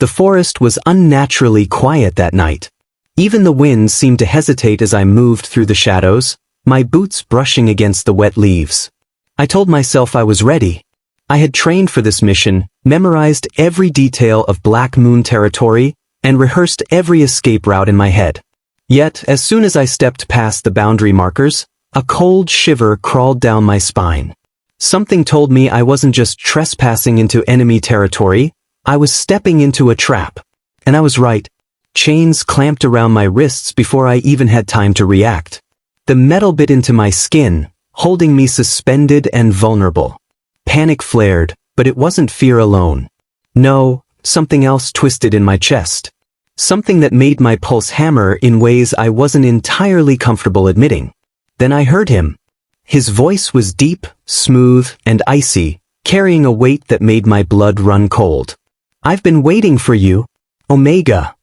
The forest was unnaturally quiet that night. Even the wind seemed to hesitate as I moved through the shadows, my boots brushing against the wet leaves. I told myself I was ready. I had trained for this mission, memorized every detail of Black Moon territory, and rehearsed every escape route in my head. Yet, as soon as I stepped past the boundary markers, a cold shiver crawled down my spine. Something told me I wasn't just trespassing into enemy territory, I was stepping into a trap. And I was right. Chains clamped around my wrists before I even had time to react. The metal bit into my skin, holding me suspended and vulnerable. Panic flared, but it wasn't fear alone. No, something else twisted in my chest. Something that made my pulse hammer in ways I wasn't entirely comfortable admitting. Then I heard him. His voice was deep, smooth, and icy, carrying a weight that made my blood run cold. "I've been waiting for you, Omega."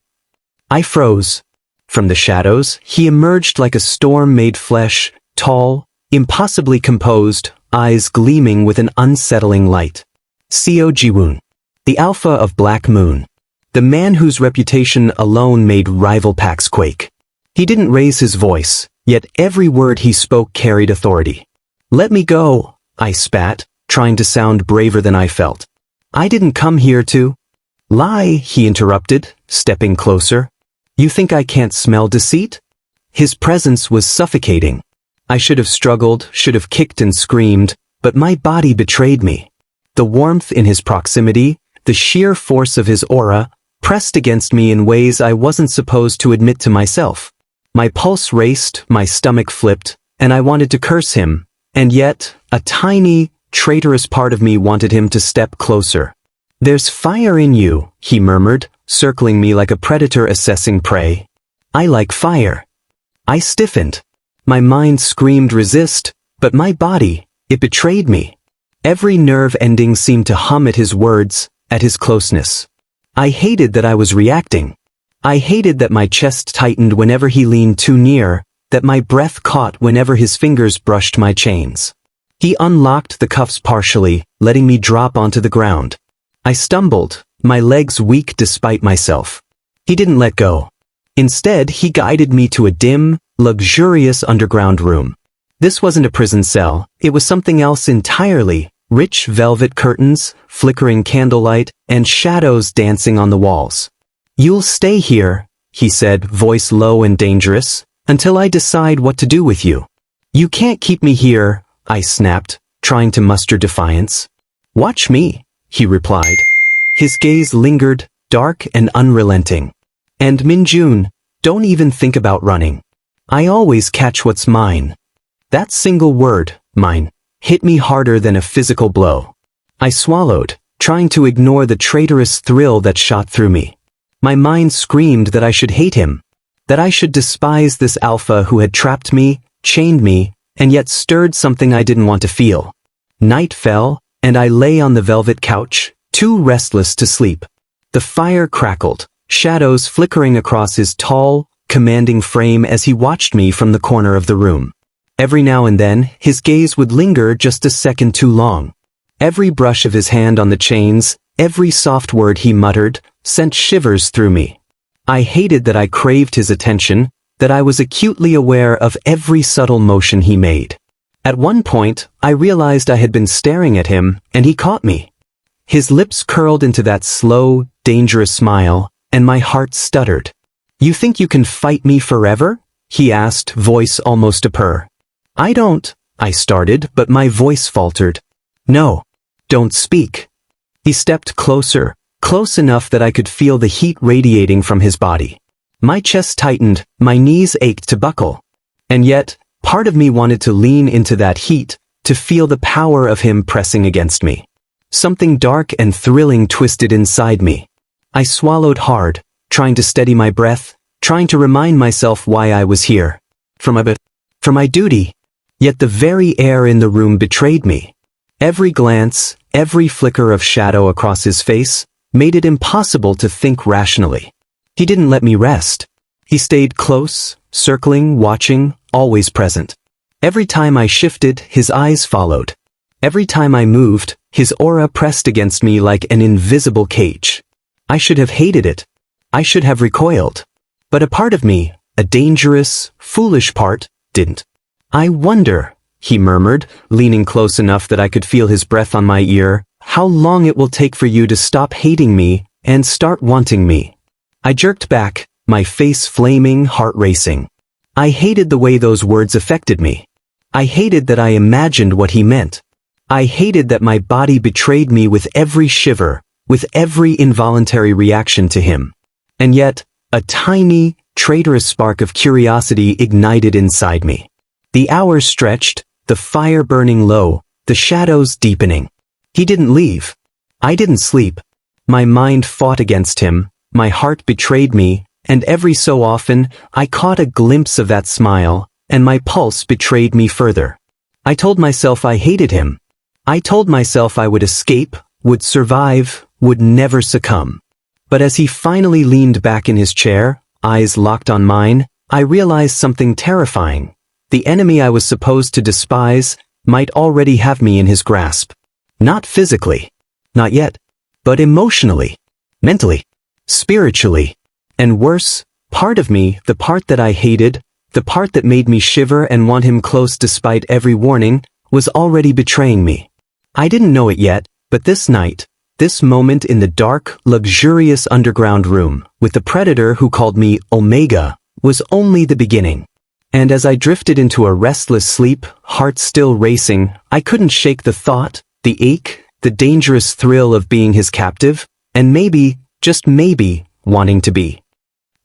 I froze. From the shadows, he emerged like a storm made flesh, tall, impossibly composed, eyes gleaming with an unsettling light. Seo Ji-woon, the alpha of Black Moon. The man whose reputation alone made rival packs quake. He didn't raise his voice, yet every word he spoke carried authority. "Let me go," I spat, trying to sound braver than I felt. "I didn't come here to—" "Lie," he interrupted, stepping closer. "You think I can't smell deceit?" His presence was suffocating. I should have struggled, should have kicked and screamed, but my body betrayed me. The warmth in his proximity, the sheer force of his aura, pressed against me in ways I wasn't supposed to admit to myself. My pulse raced, my stomach flipped, and I wanted to curse him, and yet, a tiny, traitorous part of me wanted him to step closer. "There's fire in you," he murmured, circling me like a predator assessing prey. "I like fire." I stiffened. My mind screamed resist, but my body, it betrayed me. Every nerve ending seemed to hum at his words, at his closeness. I hated that I was reacting. I hated that my chest tightened whenever he leaned too near, that my breath caught whenever his fingers brushed my chains. He unlocked the cuffs partially, letting me drop onto the ground. I stumbled, my legs weak despite myself. He didn't let go. Instead, he guided me to a dim, luxurious underground room. This wasn't a prison cell, it was something else entirely. Rich velvet curtains, flickering candlelight, and shadows dancing on the walls. "You'll stay here," he said, voice low and dangerous, "until I decide what to do with you." "You can't keep me here," I snapped, trying to muster defiance. "Watch me," he replied. His gaze lingered, dark and unrelenting. "And Min-jun, don't even think about running. I always catch what's mine." That single word, mine, hit me harder than a physical blow. I swallowed, trying to ignore the traitorous thrill that shot through me. My mind screamed that I should hate him, that I should despise this alpha who had trapped me, chained me, and yet stirred something I didn't want to feel. Night fell, and I lay on the velvet couch, too restless to sleep. The fire crackled, shadows flickering across his tall, commanding frame as he watched me from the corner of the room. Every now and then, his gaze would linger just a second too long. Every brush of his hand on the chains, every soft word he muttered, sent shivers through me. I hated that I craved his attention, that I was acutely aware of every subtle motion he made. At one point, I realized I had been staring at him, and he caught me. His lips curled into that slow, dangerous smile, and my heart stuttered. "You think you can fight me forever?" he asked, voice almost a purr. "I don't," I started, but my voice faltered. "No, don't speak." He stepped closer, close enough that I could feel the heat radiating from his body. My chest tightened, my knees ached to buckle. And yet, part of me wanted to lean into that heat, to feel the power of him pressing against me. Something dark and thrilling twisted inside me. I swallowed hard, trying to steady my breath, trying to remind myself why I was here. For my duty. Yet the very air in the room betrayed me. Every glance, every flicker of shadow across his face, made it impossible to think rationally. He didn't let me rest. He stayed close, circling, watching, always present. Every time I shifted, his eyes followed. Every time I moved, his aura pressed against me like an invisible cage. I should have hated it. I should have recoiled. But a part of me, a dangerous, foolish part, didn't. I wonder, he murmured, leaning close enough that I could feel his breath on my ear, how long it will take for you to stop hating me and start wanting me. I jerked back, my face flaming, heart racing. I hated the way those words affected me. I hated that I imagined what he meant. I hated that my body betrayed me with every shiver, with every involuntary reaction to him. And yet, a tiny, traitorous spark of curiosity ignited inside me. The hours stretched, the fire burning low, the shadows deepening. He didn't leave. I didn't sleep. My mind fought against him, my heart betrayed me, and every so often, I caught a glimpse of that smile, and my pulse betrayed me further. I told myself I hated him. I told myself I would escape, would survive, would never succumb. But as he finally leaned back in his chair, eyes locked on mine, I realized something terrifying. The enemy I was supposed to despise might already have me in his grasp. Not physically. Not yet. But emotionally. Mentally. Spiritually. And worse, part of me, the part that I hated, the part that made me shiver and want him close despite every warning, was already betraying me. I didn't know it yet, but this night, this moment in the dark, luxurious underground room, with the predator who called me Omega, was only the beginning. And as I drifted into a restless sleep, heart still racing, I couldn't shake the thought, the ache, the dangerous thrill of being his captive, and maybe, just maybe, wanting to be.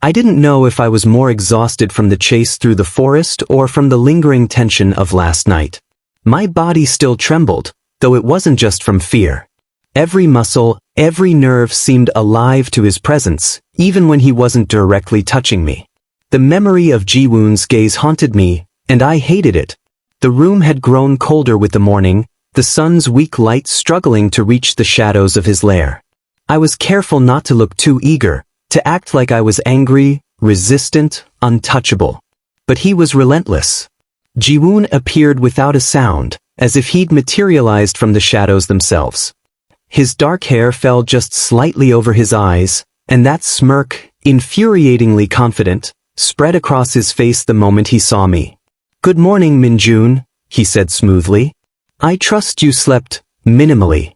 I didn't know if I was more exhausted from the chase through the forest or from the lingering tension of last night. My body still trembled, though it wasn't just from fear. Every muscle, every nerve seemed alive to his presence, even when he wasn't directly touching me. The memory of Ji-woon's gaze haunted me, and I hated it. The room had grown colder with the morning, the sun's weak light struggling to reach the shadows of his lair. I was careful not to look too eager, to act like I was angry, resistant, untouchable. But he was relentless. Ji-woon appeared without a sound, as if he'd materialized from the shadows themselves. His dark hair fell just slightly over his eyes, and that smirk, infuriatingly confident, spread across his face the moment he saw me. "Good morning, Min-jun," he said smoothly. "I trust you slept, minimally."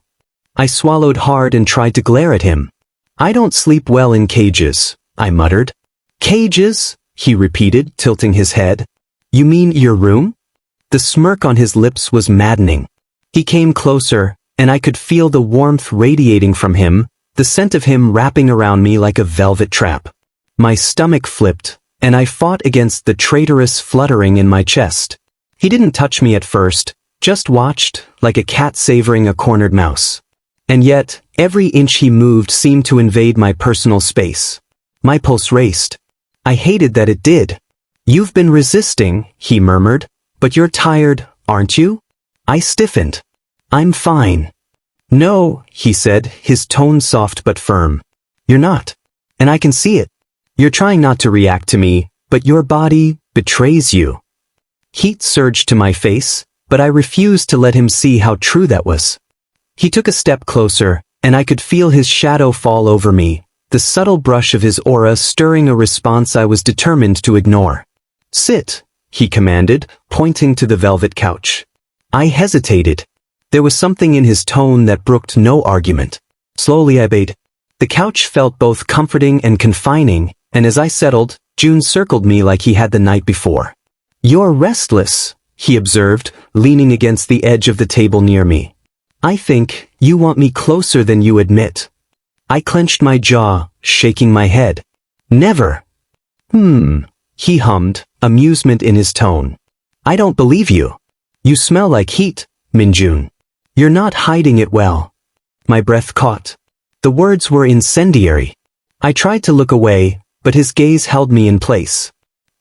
I swallowed hard and tried to glare at him. "I don't sleep well in cages," I muttered. "Cages?" he repeated, tilting his head. "You mean your room?" The smirk on his lips was maddening. He came closer, and I could feel the warmth radiating from him, the scent of him wrapping around me like a velvet trap. My stomach flipped, and I fought against the traitorous fluttering in my chest. He didn't touch me at first, just watched, like a cat savoring a cornered mouse. And yet, every inch he moved seemed to invade my personal space. My pulse raced. I hated that it did. "You've been resisting," he murmured, "but you're tired, aren't you?" I stiffened. "I'm fine." "No," he said, his tone soft but firm. "You're not. And I can see it. You're trying not to react to me, but your body betrays you." Heat surged to my face, but I refused to let him see how true that was. He took a step closer, and I could feel his shadow fall over me, the subtle brush of his aura stirring a response I was determined to ignore. "Sit," he commanded, pointing to the velvet couch. I hesitated. There was something in his tone that brooked no argument. Slowly I obeyed. The couch felt both comforting and confining, and as I settled, June circled me like he had the night before. "You're restless," he observed, leaning against the edge of the table near me. "I think you want me closer than you admit." I clenched my jaw, shaking my head. "Never." He hummed, amusement in his tone. "I don't believe you. You smell like heat, Min-jun. You're not hiding it well." My breath caught. The words were incendiary. I tried to look away, but his gaze held me in place.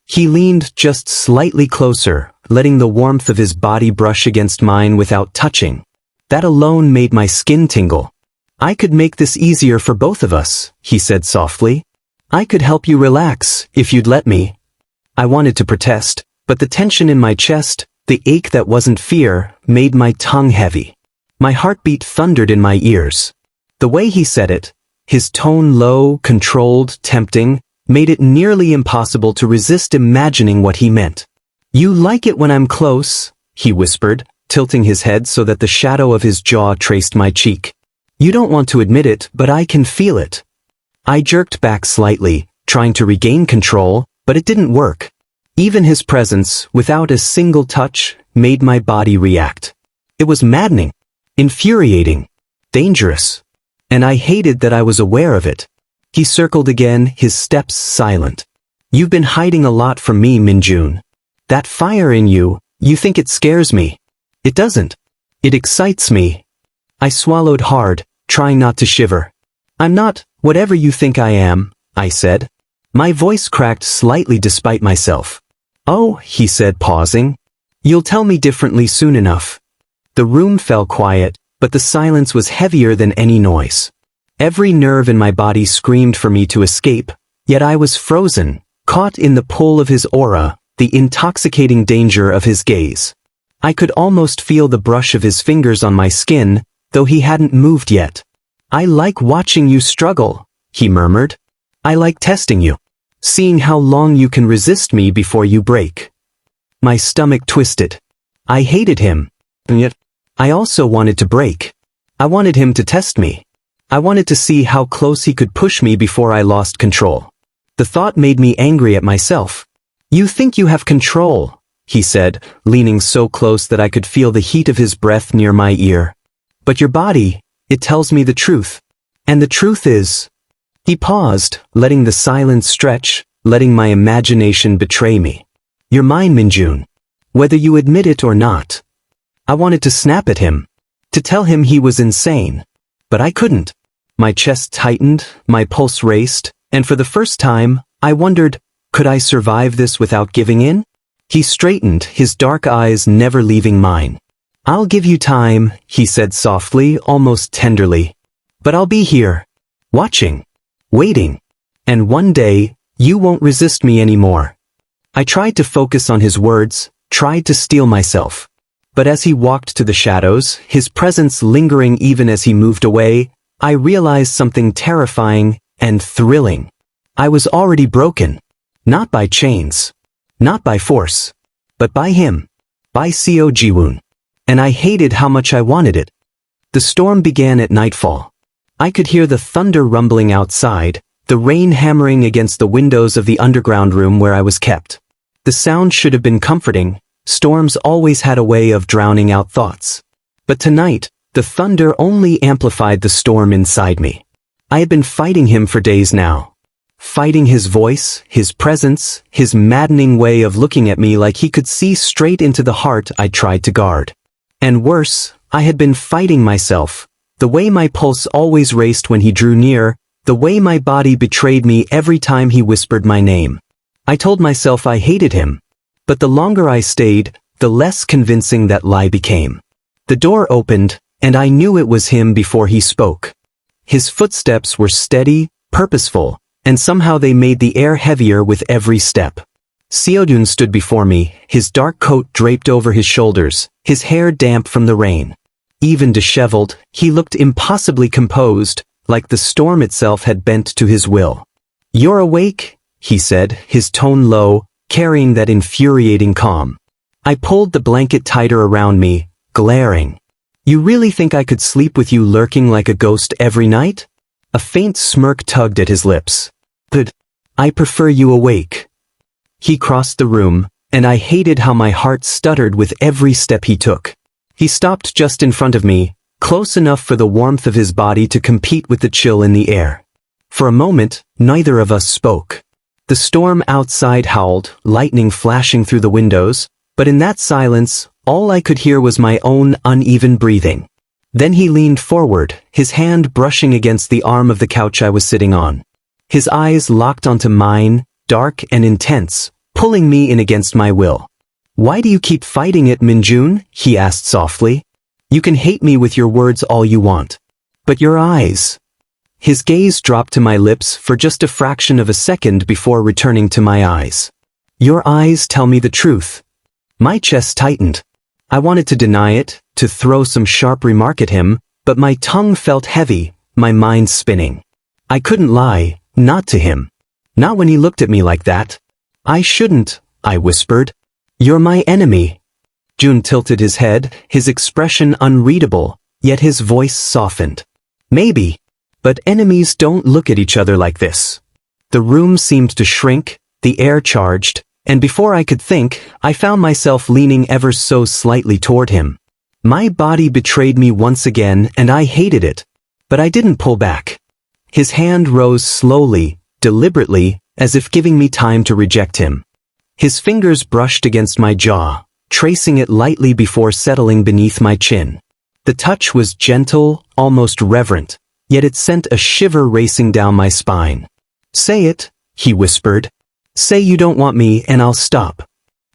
He leaned just slightly closer, letting the warmth of his body brush against mine without touching. That alone made my skin tingle. "I could make this easier for both of us," he said softly. "I could help you relax, if you'd let me." I wanted to protest, but the tension in my chest, the ache that wasn't fear, made my tongue heavy. My heartbeat thundered in my ears. The way he said it, His tone low, controlled, tempting, made it nearly impossible to resist imagining what he meant. "You like it when I'm close," he whispered, tilting his head so that the shadow of his jaw traced my cheek. "You don't want to admit it, but I can feel it." I jerked back slightly, trying to regain control, but it didn't work. Even his presence, without a single touch, made my body react. It was maddening, infuriating, dangerous. And I hated that I was aware of it. He circled again, his steps silent. "You've been hiding a lot from me, Min-jun. That fire in you, you think it scares me. It doesn't. It excites me." I swallowed hard, trying not to shiver. "I'm not whatever you think I am," I said. My voice cracked slightly despite myself. "Oh," he said, pausing. "You'll tell me differently soon enough." The room fell quiet, but the silence was heavier than any noise. Every nerve in my body screamed for me to escape, yet I was frozen, caught in the pull of his aura, the intoxicating danger of his gaze. I could almost feel the brush of his fingers on my skin, though he hadn't moved yet. "I like watching you struggle," he murmured. "I like testing you, seeing how long you can resist me before you break." My stomach twisted. I hated him, and yet I also wanted to break. I wanted him to test me. I wanted to see how close he could push me before I lost control. The thought made me angry at myself. "You think you have control," he said, leaning so close that I could feel the heat of his breath near my ear. "But your body, it tells me the truth. And the truth is..." He paused, letting the silence stretch, letting my imagination betray me. "You're mine, Min-jun. Whether you admit it or not." I wanted to snap at him, to tell him he was insane. But I couldn't. My chest tightened, my pulse raced, and for the first time, I wondered, could I survive this without giving in? He straightened, his dark eyes never leaving mine. "I'll give you time," he said softly, almost tenderly. "But I'll be here, watching, waiting. And one day, you won't resist me anymore." I tried to focus on his words, tried to steel myself. But as he walked to the shadows, his presence lingering even as he moved away, I realized something terrifying and thrilling. I was already broken. Not by chains. Not by force. But by him. By Seo Ji-woon. And I hated how much I wanted it. The storm began at nightfall. I could hear the thunder rumbling outside, the rain hammering against the windows of the underground room where I was kept. The sound should have been comforting. Storms always had a way of drowning out thoughts. But tonight, the thunder only amplified the storm inside me. I had been fighting him for days now. Fighting his voice, his presence, his maddening way of looking at me like he could see straight into the heart I tried to guard. And worse, I had been fighting myself. The way my pulse always raced when he drew near, the way my body betrayed me every time he whispered my name. I told myself I hated him. But the longer I stayed, the less convincing that lie became. The door opened, and I knew it was him before he spoke. His footsteps were steady, purposeful, and somehow they made the air heavier with every step. Seo Ji-woon stood before me, his dark coat draped over his shoulders, his hair damp from the rain. Even disheveled, he looked impossibly composed, like the storm itself had bent to his will. "You're awake?" he said, his tone low, carrying that infuriating calm. I pulled the blanket tighter around me, glaring. "You really think I could sleep with you lurking like a ghost every night?" A faint smirk tugged at his lips. "But I prefer you awake." He crossed the room, and I hated how my heart stuttered with every step he took. He stopped just in front of me, close enough for the warmth of his body to compete with the chill in the air. For a moment, neither of us spoke. The storm outside howled, lightning flashing through the windows, but in that silence, all I could hear was my own uneven breathing. Then he leaned forward, his hand brushing against the arm of the couch I was sitting on. His eyes locked onto mine, dark and intense, pulling me in against my will. "Why do you keep fighting it, Min-jun?" he asked softly. "You can hate me with your words all you want. But your eyes..." His gaze dropped to my lips for just a fraction of a second before returning to my eyes. "Your eyes tell me the truth." My chest tightened. I wanted to deny it, to throw some sharp remark at him, but my tongue felt heavy, my mind spinning. I couldn't lie, not to him. Not when he looked at me like that. I shouldn't, I whispered. You're my enemy. Jun tilted his head, his expression unreadable, yet his voice softened. Maybe. But enemies don't look at each other like this. The room seemed to shrink, the air charged, and before I could think, I found myself leaning ever so slightly toward him. My body betrayed me once again, and I hated it. But I didn't pull back. His hand rose slowly, deliberately, as if giving me time to reject him. His fingers brushed against my jaw, tracing it lightly before settling beneath my chin. The touch was gentle, almost reverent, yet it sent a shiver racing down my spine. Say it, he whispered. Say you don't want me and I'll stop.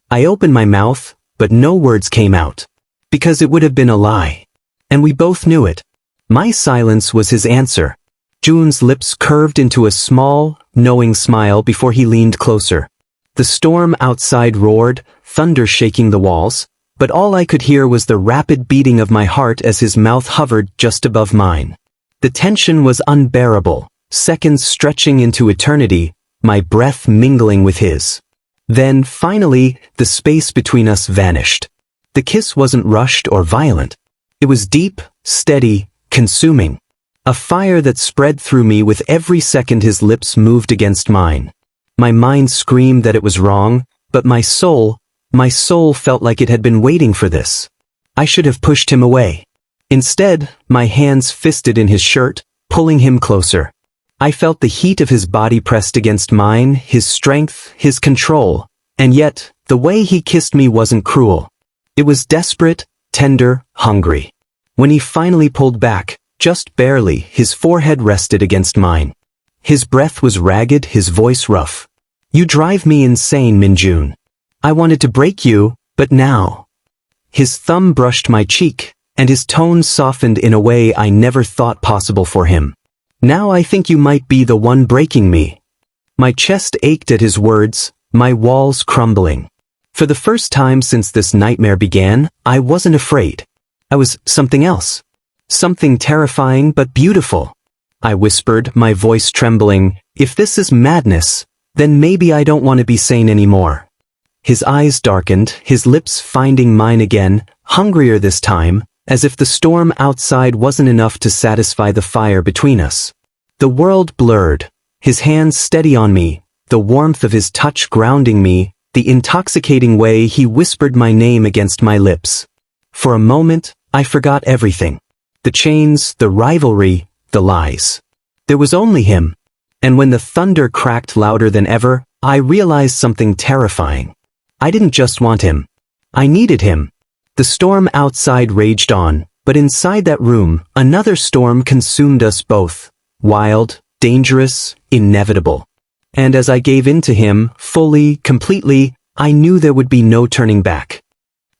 I opened my mouth, but no words came out. Because it would have been a lie. And we both knew it. My silence was his answer. Jun's lips curved into a small, knowing smile before he leaned closer. The storm outside roared, thunder shaking the walls, but all I could hear was the rapid beating of my heart as his mouth hovered just above mine. The tension was unbearable, seconds stretching into eternity, my breath mingling with his. Then, finally, the space between us vanished. The kiss wasn't rushed or violent. It was deep, steady, consuming. A fire that spread through me with every second his lips moved against mine. My mind screamed that it was wrong, but my soul felt like it had been waiting for this. I should have pushed him away. Instead, my hands fisted in his shirt, pulling him closer. I felt the heat of his body pressed against mine, his strength, his control, and yet, the way he kissed me wasn't cruel. It was desperate, tender, hungry. When he finally pulled back, just barely, his forehead rested against mine. His breath was ragged, his voice rough. You drive me insane, Min-jun. I wanted to break you, but now. His thumb brushed my cheek, and his tone softened in a way I never thought possible for him. Now I think you might be the one breaking me. My chest ached at his words, my walls crumbling. For the first time since this nightmare began, I wasn't afraid. I was something else. Something terrifying but beautiful. I whispered, my voice trembling, if this is madness, then maybe I don't want to be sane anymore. His eyes darkened, his lips finding mine again, hungrier this time, as if the storm outside wasn't enough to satisfy the fire between us. The world blurred, his hands steady on me, the warmth of his touch grounding me, the intoxicating way he whispered my name against my lips. For a moment, I forgot everything. The chains, the rivalry, the lies. There was only him. And when the thunder cracked louder than ever, I realized something terrifying. I didn't just want him. I needed him. The storm outside raged on, but inside that room, another storm consumed us both. Wild, dangerous, inevitable. And as I gave in to him, fully, completely, I knew there would be no turning back.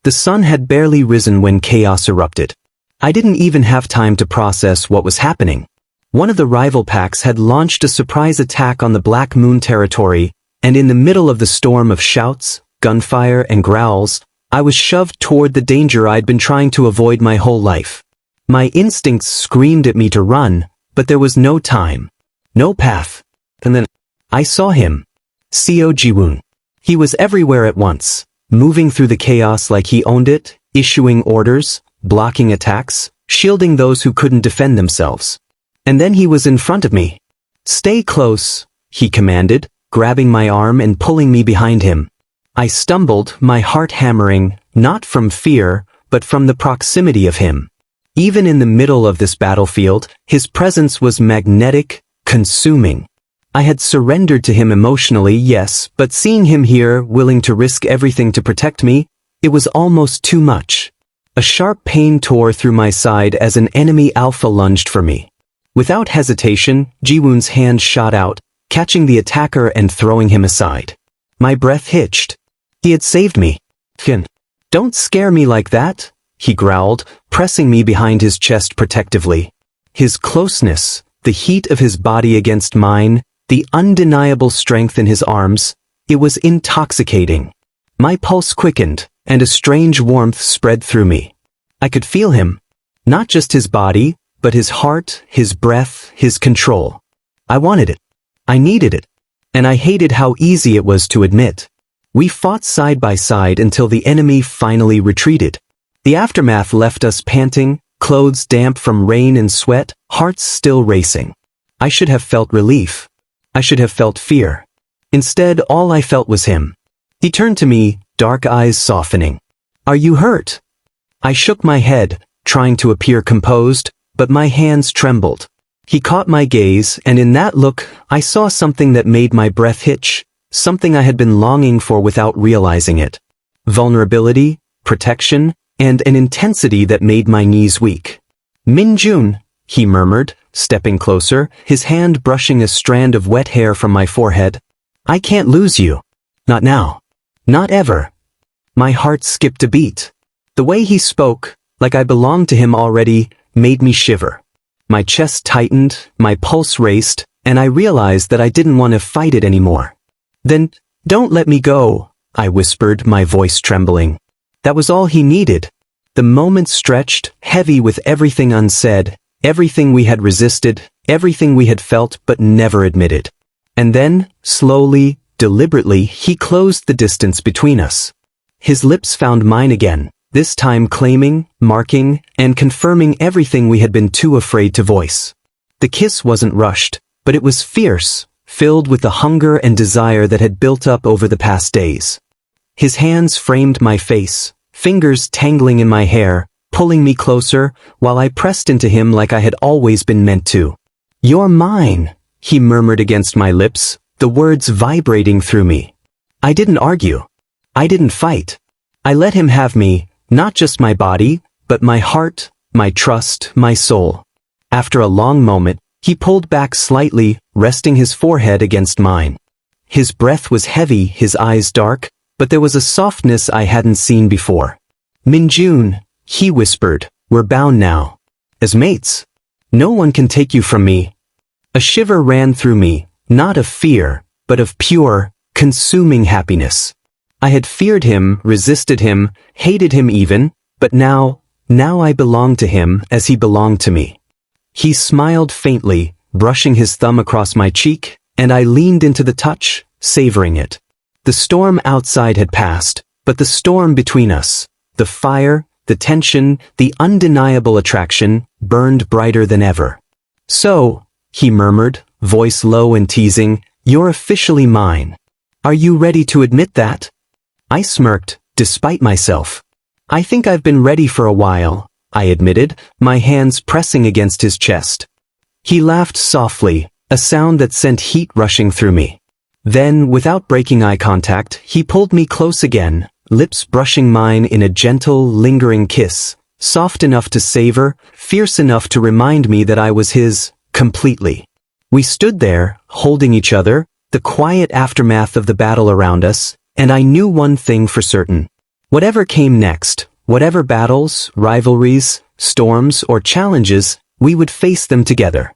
The sun had barely risen when chaos erupted. I didn't even have time to process what was happening. One of the rival packs had launched a surprise attack on the Black Moon territory, and in the middle of the storm of shouts, gunfire, and growls, I was shoved toward the danger I'd been trying to avoid my whole life. My instincts screamed at me to run, but there was no time. No path. And then, I saw him. Seo Ji-woon. He was everywhere at once, moving through the chaos like he owned it, issuing orders, blocking attacks, shielding those who couldn't defend themselves. And then he was in front of me. Stay close, he commanded, grabbing my arm and pulling me behind him. I stumbled, my heart hammering, not from fear, but from the proximity of him. Even in the middle of this battlefield, his presence was magnetic, consuming. I had surrendered to him emotionally, yes, but seeing him here, willing to risk everything to protect me, it was almost too much. A sharp pain tore through my side as an enemy alpha lunged for me. Without hesitation, Ji-woon's hand shot out, catching the attacker and throwing him aside. My breath hitched. He had saved me. Don't scare me like that, he growled, pressing me behind his chest protectively. His closeness, the heat of his body against mine, the undeniable strength in his arms, it was intoxicating. My pulse quickened, and a strange warmth spread through me. I could feel him. Not just his body, but his heart, his breath, his control. I wanted it. I needed it. And I hated how easy it was to admit. We fought side by side until the enemy finally retreated. The aftermath left us panting, clothes damp from rain and sweat, hearts still racing. I should have felt relief. I should have felt fear. Instead, all I felt was him. He turned to me, dark eyes softening. Are you hurt? I shook my head, trying to appear composed, but my hands trembled. He caught my gaze, and in that look, I saw something that made my breath hitch, something I had been longing for without realizing it. Vulnerability, protection, and an intensity that made my knees weak. Min-jun, he murmured, stepping closer, his hand brushing a strand of wet hair from my forehead. I can't lose you. Not now. Not ever. My heart skipped a beat. The way he spoke, like I belonged to him already, made me shiver. My chest tightened, my pulse raced, and I realized that I didn't want to fight it anymore. Then, don't let me go, I whispered, my voice trembling. That was all he needed. The moment stretched, heavy with everything unsaid, everything we had resisted, everything we had felt but never admitted. And then, slowly, deliberately, he closed the distance between us. His lips found mine again, this time claiming, marking, and confirming everything we had been too afraid to voice. The kiss wasn't rushed, but it was fierce, filled with the hunger and desire that had built up over the past days. His hands framed my face, fingers tangling in my hair, pulling me closer, while I pressed into him like I had always been meant to. You're mine, he murmured against my lips, the words vibrating through me. I didn't argue. I didn't fight. I let him have me, not just my body, but my heart, my trust, my soul. After a long moment, he pulled back slightly, resting his forehead against mine. His breath was heavy, his eyes dark, but there was a softness I hadn't seen before. Min-jun, he whispered, we're bound now. As mates. No one can take you from me. A shiver ran through me, not of fear, but of pure, consuming happiness. I had feared him, resisted him, hated him even, but now I belonged to him as he belonged to me. He smiled faintly, brushing his thumb across my cheek, and I leaned into the touch, savoring it. The storm outside had passed, but the storm between us, the fire, the tension, the undeniable attraction, burned brighter than ever. So, he murmured, voice low and teasing, you're officially mine. Are you ready to admit that? I smirked, despite myself. I think I've been ready for a while, I admitted, my hands pressing against his chest. He laughed softly, a sound that sent heat rushing through me. Then, without breaking eye contact, he pulled me close again, lips brushing mine in a gentle, lingering kiss, soft enough to savor, fierce enough to remind me that I was his, completely. We stood there, holding each other, the quiet aftermath of the battle around us, and I knew one thing for certain. Whatever came next, whatever battles, rivalries, storms, or challenges, we would face them together.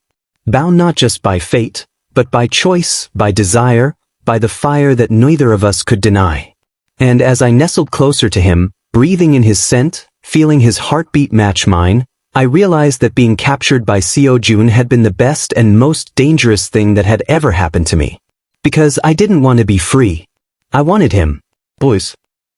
Bound not just by fate, but by choice, by desire, by the fire that neither of us could deny. And as I nestled closer to him, breathing in his scent, feeling his heartbeat match mine, I realized that being captured by Seo Ji-woon had been the best and most dangerous thing that had ever happened to me. Because I didn't want to be free. I wanted him. Boys.